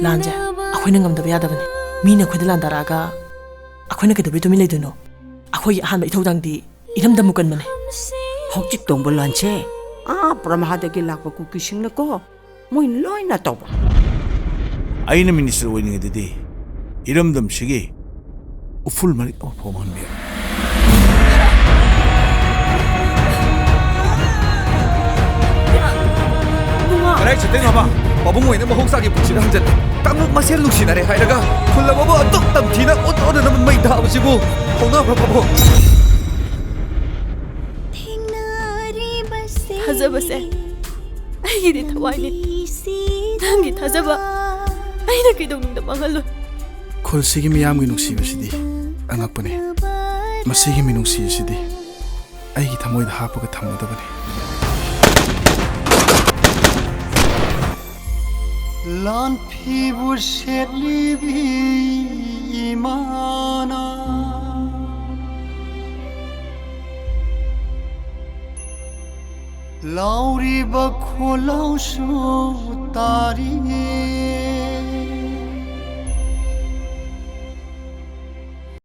ꯂꯥꯟꯁꯦ ꯑꯩꯈꯣꯏꯅ ꯉꯝꯗꯕ ꯌꯥꯗꯕꯅꯤ ꯃꯤꯅ ꯑꯩꯈꯣꯏꯗ ꯂꯥꯟꯗꯥꯔꯛꯑꯒ ꯑꯩꯈꯣꯏꯅ ꯀꯩꯗꯧꯕꯩ ꯇꯨꯃꯤꯟ ꯂꯩꯗꯣꯏꯅꯣ ꯑꯩꯈꯣꯏꯒꯤ ꯑꯍꯥꯟꯕ ꯏꯊꯧꯗꯥꯡꯗꯤ ꯏꯔꯝꯗꯝꯕꯨ ꯀꯟꯕꯅꯦ ꯍꯧꯖꯤꯛ ꯇꯧꯕ ꯂꯥꯟꯁꯦ ꯄ꯭ꯔꯃꯥꯗꯒꯤ ꯂꯥꯛꯄ ꯀꯨꯀꯤꯁꯤꯡꯅꯀꯣ ꯃꯣꯏ ꯂꯣꯏꯅ ꯇꯧꯕ ꯑꯩꯅ ꯃꯤꯅꯤꯁꯇꯔ ꯑꯣꯏꯅꯤꯡꯉꯗꯤ ꯏꯔꯝꯗꯝꯁꯤꯒꯤ ꯎꯐꯨꯜ ꯃꯔꯤꯛ ꯑꯃ ꯐꯥꯎꯍꯟꯕꯤꯌꯨ Kare chiteng ama babung oina mahongsa gi puchina hanjan tanguk masel lusinare hairaga khulamabu atok tamthina otoda nam mai da absibu hona babo Thazabase aigidi thawani nangi thazaba aina kidongda mangalu ꯈꯨꯜꯁꯤꯒꯤ ꯃꯤꯌꯥꯝꯒꯤ ꯅꯨꯡꯁꯤꯕꯁꯤꯗꯤ ꯑꯉꯛꯄꯅꯤ ꯃꯁꯤꯒꯤ ꯃꯤꯅꯨꯡꯁꯤ ꯑꯁꯤꯗꯤ ꯑꯩꯒꯤ ꯊꯃꯣꯏꯗ ꯍꯥꯞꯄꯒ ꯊꯝꯒꯗꯕꯅꯤ ꯂꯥꯟꯐꯤꯕꯨ ꯁꯦꯠꯂꯤꯕꯤ ꯏꯃꯥꯅ ꯂꯥꯎꯔꯤꯕ ꯈꯣꯜꯂꯥꯎꯁꯨ ꯇꯥꯔꯤ